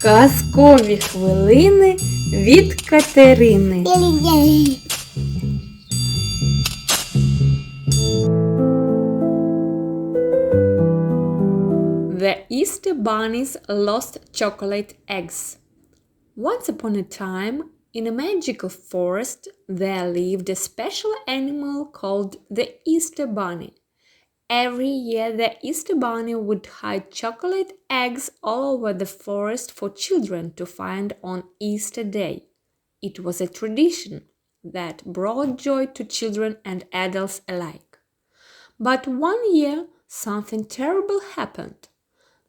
Казкові хвилини від Катерини. The Easter Bunny's Lost Chocolate Eggs. Once upon a time, in a magical forest, there lived a special animal called the Easter Bunny. Every year, the Easter Bunny would hide chocolate eggs all over the forest for children to find on Easter Day. It was a tradition that brought joy to children and adults alike. But one year, something terrible happened.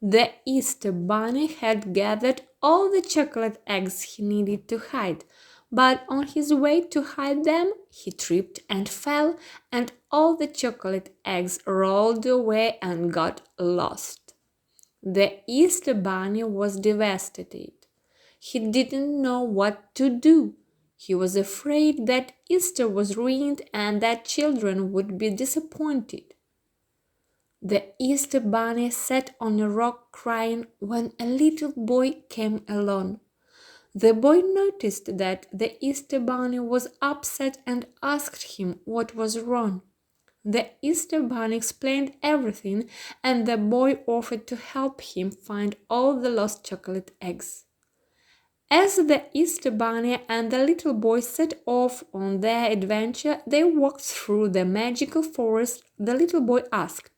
The Easter Bunny had gathered all the chocolate eggs he needed to hide, but on his way to hide them, he tripped and fell, and all the chocolate eggs rolled away and got lost. The Easter Bunny was devastated. He didn't know what to do. He was afraid that Easter was ruined and that children would be disappointed. The Easter Bunny sat on a rock crying when a little boy came along. The boy noticed that the Easter Bunny was upset and asked him what was wrong. The Easter Bunny explained everything, and the boy offered to help him find all the lost chocolate eggs. As the Easter Bunny and the little boy set off on their adventure, they walked through the magical forest. The little boy asked,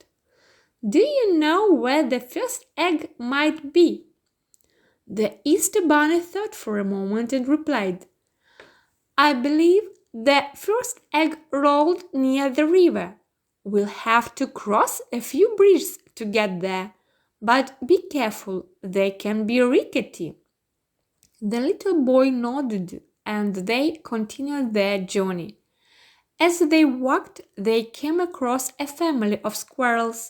"Do you know where the first egg might be?" The Easter Bunny thought for a moment and replied, "I believe the first egg rolled near the river. We'll have to cross a few bridges to get there, but be careful, they can be rickety." The little boy nodded and they continued their journey. As they walked, they came across a family of squirrels.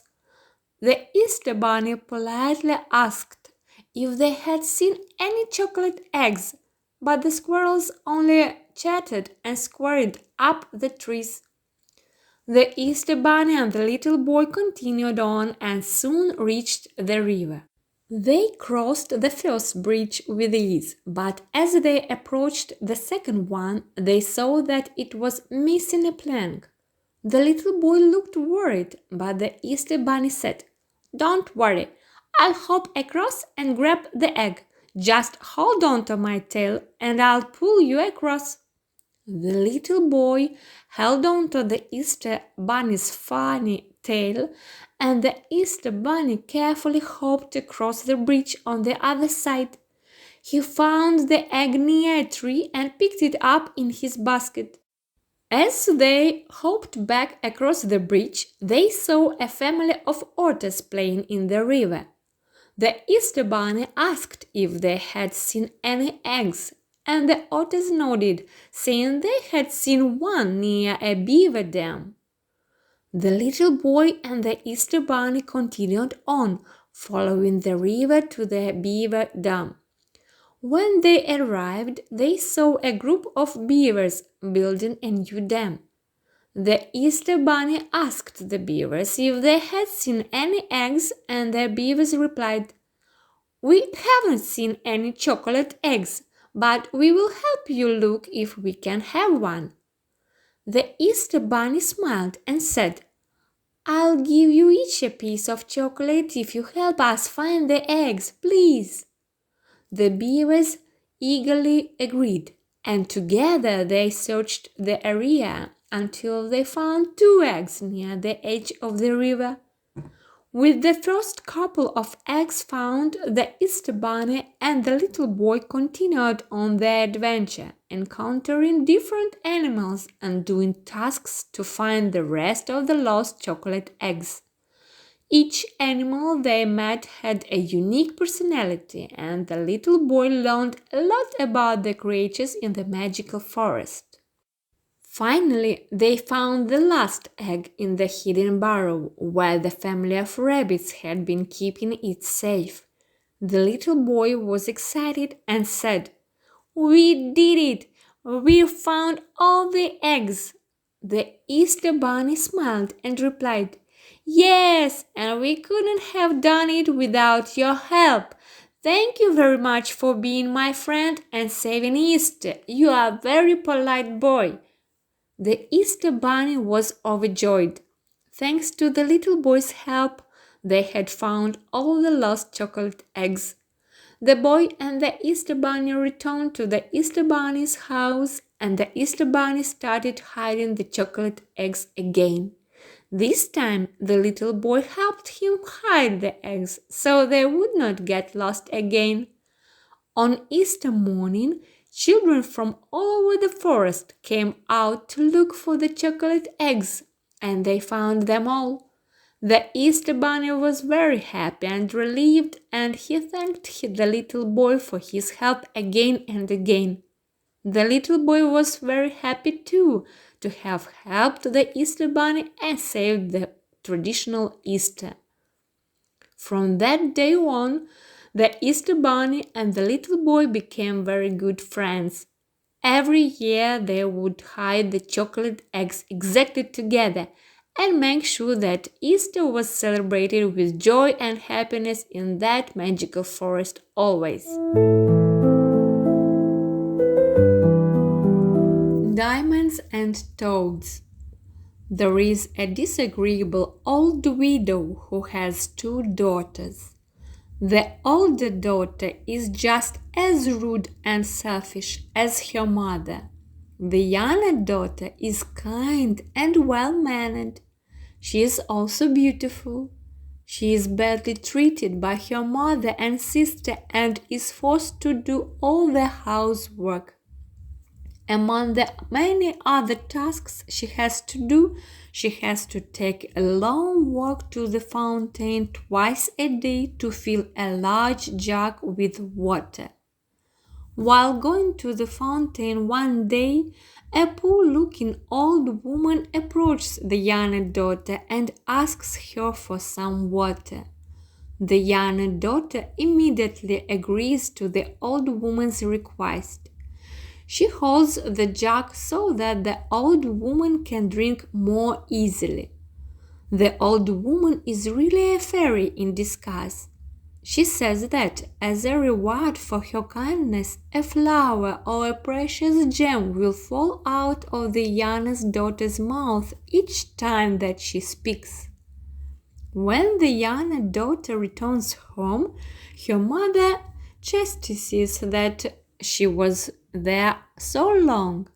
The Easter Bunny politely asked if they had seen any chocolate eggs, but the squirrels only chattered and scurried up the trees. The Easter Bunny and the little boy continued on and soon reached the river. They crossed the first bridge with ease, but as they approached the second one, they saw that it was missing a plank. The little boy looked worried, but the Easter Bunny said, "Don't worry, I'll hop across and grab the egg. Just hold on to my tail and I'll pull you across." The little boy held on to the Easter Bunny's funny tail, and the Easter Bunny carefully hopped across the bridge on the other side. He found the egg near a tree and picked it up in his basket. As they hopped back across the bridge, they saw a family of otters playing in the river. The Easter Bunny asked if they had seen any eggs, and the otters nodded, saying they had seen one near a beaver dam. The little boy and the Easter Bunny continued on, following the river to the beaver dam. When they arrived, they saw a group of beavers building a new dam. The Easter Bunny asked the beavers if they had seen any eggs, and the beavers replied, "We haven't seen any chocolate eggs, but we will help you look if we can have one." The Easter Bunny smiled and said, "I'll give you each a piece of chocolate if you help us find the eggs, please." The beavers eagerly agreed, and together they searched the area until they found 2 eggs near the edge of the river. With the first couple of eggs found, the Easter Bunny and the little boy continued on their adventure, encountering different animals and doing tasks to find the rest of the lost chocolate eggs. Each animal they met had a unique personality, and the little boy learned a lot about the creatures in the magical forest. Finally, they found the last egg in the hidden burrow, where the family of rabbits had been keeping it safe. The little boy was excited and said, "We did it! We found all the eggs. The Easter Bunny smiled and replied, Yes, and we couldn't have done it without your help. Thank you very much for being my friend and saving Easter. You are a very polite boy. The Easter Bunny was overjoyed. Thanks to the little boy's help, they had found all the lost chocolate eggs. The boy and the Easter Bunny returned to the Easter Bunny's house, and the Easter Bunny started hiding the chocolate eggs again. This time, the little boy helped him hide the eggs so they would not get lost again. On Easter morning, children from all over the forest came out to look for the chocolate eggs, and they found them all. The Easter Bunny was very happy and relieved, and he thanked the little boy for his help again and again. The little boy was very happy too to have helped the Easter Bunny and saved the traditional Easter. From that day on, the Easter Bunny and the little boy became very good friends. Every year they would hide the chocolate eggs exactly together and make sure that Easter was celebrated with joy and happiness in that magical forest always. Diamonds and Toads. There is a disagreeable old widow who has two daughters. The older daughter is just as rude and selfish as her mother. The younger daughter is kind and well-mannered. She is also beautiful. She is badly treated by her mother and sister and is forced to do all the housework. Among the many other tasks she has to do, she has to take a long walk to the fountain twice a day to fill a large jug with water. While going to the fountain one day, a poor-looking old woman approaches the younger daughter and asks her for some water. The younger daughter immediately agrees to the old woman's request. She holds the jug so that the old woman can drink more easily. The old woman is really a fairy in disguise. She says that, as a reward for her kindness, a flower or a precious gem will fall out of the youngest daughter's mouth each time that she speaks. When the younger daughter returns home, her mother chastises that she was there so long.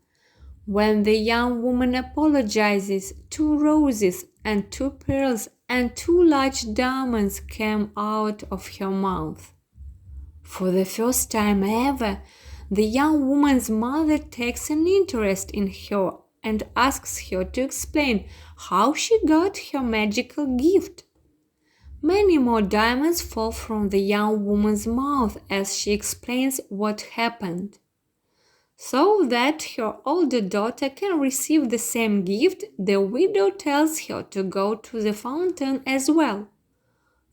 When the young woman apologizes, 2 roses and 2 pearls and 2 large diamonds came out of her mouth. For the first time ever, the young woman's mother takes an interest in her and asks her to explain how she got her magical gift. Many more diamonds fall from the young woman's mouth as she explains what happened. So that her older daughter can receive the same gift, the widow tells her to go to the fountain as well.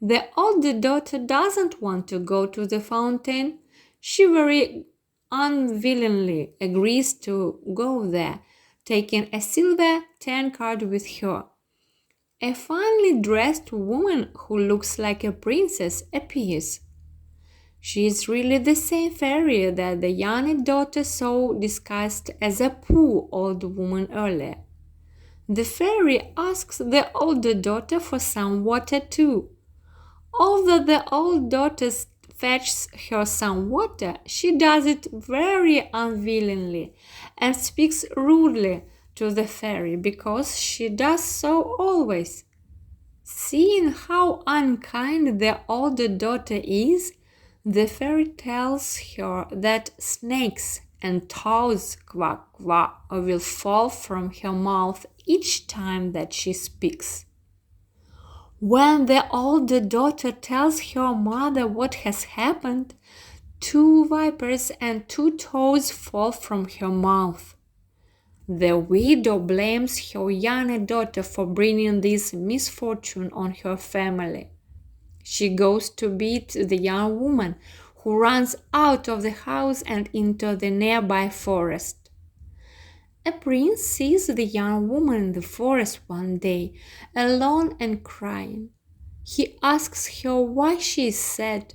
The older daughter doesn't want to go to the fountain. She very unwillingly agrees to go there, taking a silver tankard with her. A finely dressed woman who looks like a princess appears. She is really the same fairy that the younger daughter saw disguised as a poor old woman earlier. The fairy asks the older daughter for some water too. Although the old daughter fetches her some water, she does it very unwillingly and speaks rudely to the fairy because she does so always. Seeing how unkind the older daughter is, the fairy tells her that snakes and toads quack quack will fall from her mouth each time that she speaks. When the older daughter tells her mother what has happened, 2 vipers and 2 toads fall from her mouth. The widow blames her younger daughter for bringing this misfortune on her family. She goes to beat the young woman, who runs out of the house and into the nearby forest. A prince sees the young woman in the forest one day, alone and crying. He asks her why she is sad.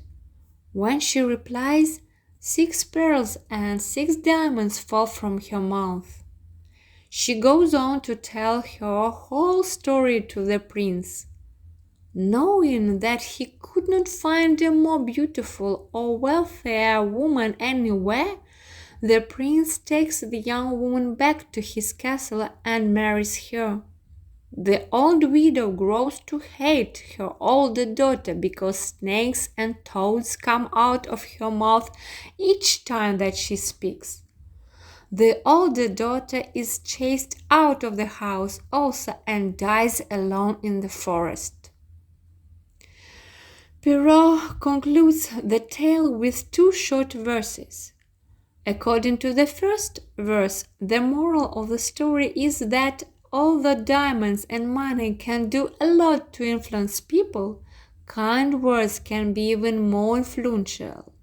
When she replies, 6 pearls and 6 diamonds fall from her mouth. She goes on to tell her whole story to the prince. Knowing that he could not find a more beautiful or wealthier woman anywhere, the prince takes the young woman back to his castle and marries her. The old widow grows to hate her older daughter because snakes and toads come out of her mouth each time that she speaks. The older daughter is chased out of the house also and dies alone in the forest. Perrault concludes the tale with 2 short verses. According to the first verse, the moral of the story is that although diamonds and money can do a lot to influence people, kind words can be even more influential.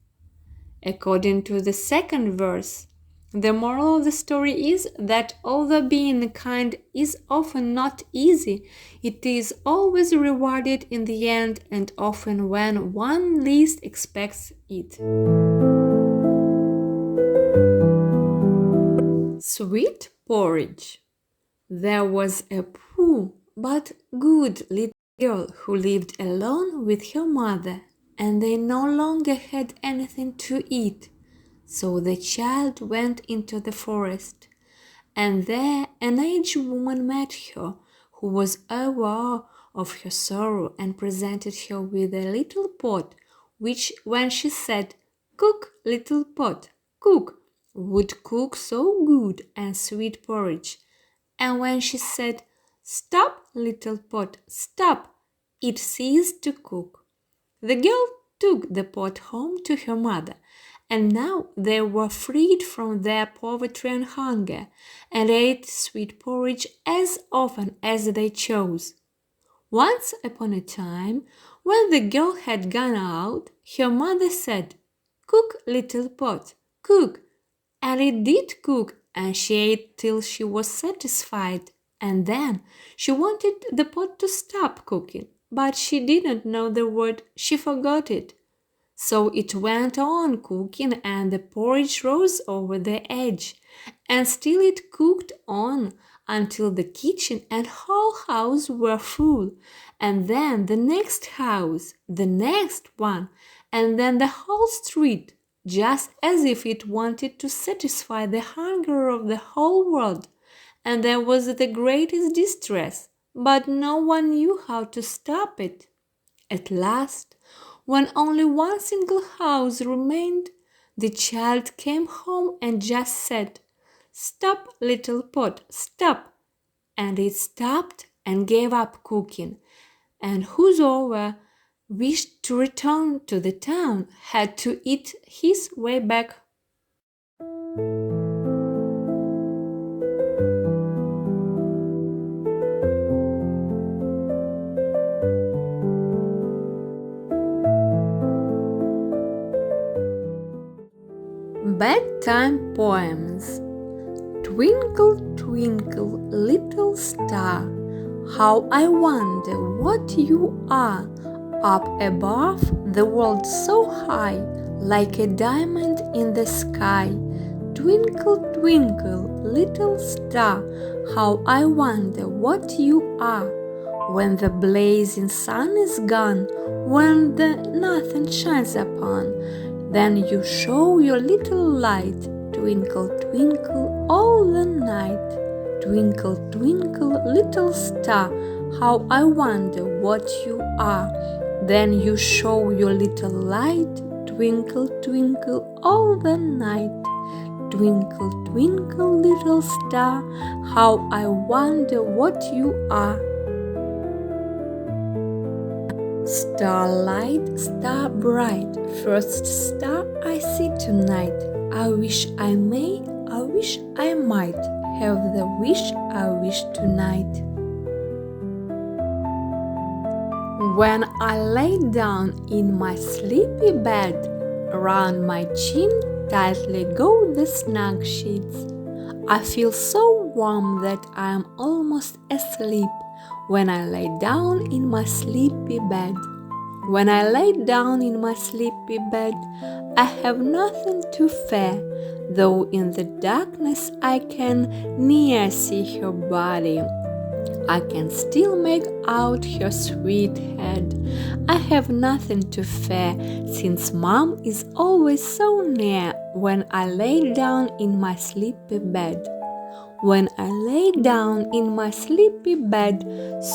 According to the second verse, the moral of the story is that although being kind is often not easy, it is always rewarded in the end and often when one least expects it. Sweet porridge. There was a poor but good little girl who lived alone with her mother, and they no longer had anything to eat. So the child went into the forest, and there an aged woman met her, who was aware of her sorrow and presented her with a little pot, which, when she said, "Cook, little pot, cook," would cook so good and sweet porridge. And when she said, "Stop, little pot, stop," it ceased to cook. The girl took the pot home to her mother, and now they were freed from their poverty and hunger, and ate sweet porridge as often as they chose. Once upon a time, when the girl had gone out, her mother said, "Cook, little pot, cook," and it did cook, and she ate till she was satisfied, and then she wanted the pot to stop cooking, but she didn't know the word, she forgot it. So it went on cooking, and the porridge rose over the edge, and still it cooked on until the kitchen and whole house were full, and then the next house, the next one, and then the whole street, just as if it wanted to satisfy the hunger of the whole world. And there was the greatest distress, but no one knew how to stop it. At last, when only one single house remained, the child came home and just said, "Stop, little pot, stop," and it stopped and gave up cooking, and whosoever wished to return to the town had to eat his way back. Bedtime poems. Twinkle, twinkle, little star, how I wonder what you are, up above the world so high, like a diamond in the sky. Twinkle, twinkle, little star, how I wonder what you are, when the blazing sun is gone, when the nothing shines upon. Then you show your little light, twinkle, twinkle, all the night. Twinkle, twinkle, little star, how I wonder what you are. Then you show your little light, twinkle, twinkle, all the night. Twinkle, twinkle, little star, how I wonder what you are. Starlight, star bright, first star I see tonight. I wish I may, I wish I might have the wish I wish tonight. When I lay down in my sleepy bed, round my chin tightly go the snug sheets. I feel so warm that I am almost asleep when I lay down in my sleepy bed. When I lay down in my sleepy bed, I have nothing to fear, though in the darkness I can near see her body. I can still make out her sweet head. I have nothing to fear, since Mom is always so near when I lay down in my sleepy bed. When I lay down in my sleepy bed,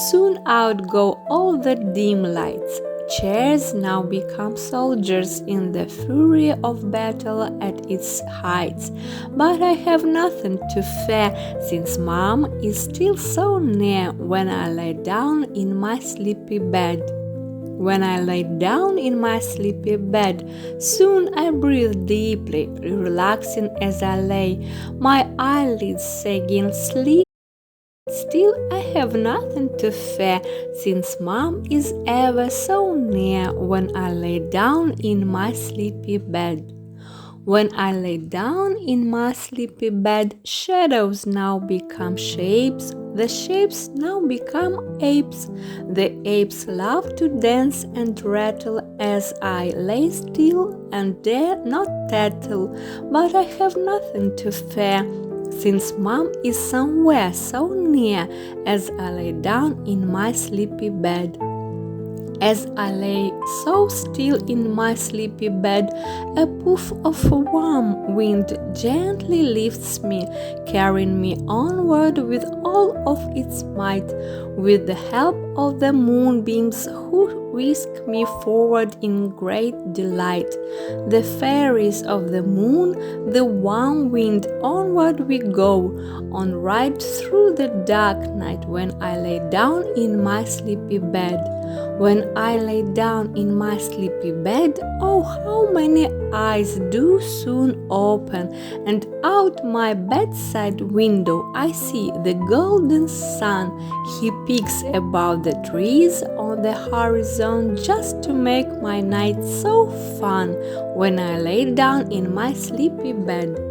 soon out go all the dim lights. Chairs now become soldiers in the fury of battle at its heights. But I have nothing to fear, since Mom is still so near when I lay down in my sleepy bed. When I lay down in my sleepy bed, soon I breathe deeply, relaxing as I lay, my eyelids saying sleep. Still I have nothing to fear, since Mom is ever so near when I lay down in my sleepy bed. When I lay down in my sleepy bed, shadows now become shapes, the shapes now become apes. The apes love to dance and rattle as I lay still and dare not tattle, but I have nothing to fear, since Mom is somewhere so near as I lay down in my sleepy bed. As I lay so still in my sleepy bed, a puff of warm wind gently lifts me, carrying me onward with all of its might, with the help of the moonbeams who whisk me forward in great delight. The fairies of the moon, the warm wind, onward we go, on right through the dark night when I lay down in my sleepy bed. When I lay down in my sleepy bed, oh, how many eyes do soon open, and out my bedside window I see the golden sun. He peeks above the trees on the horizon just to make my night so fun when I lay down in my sleepy bed.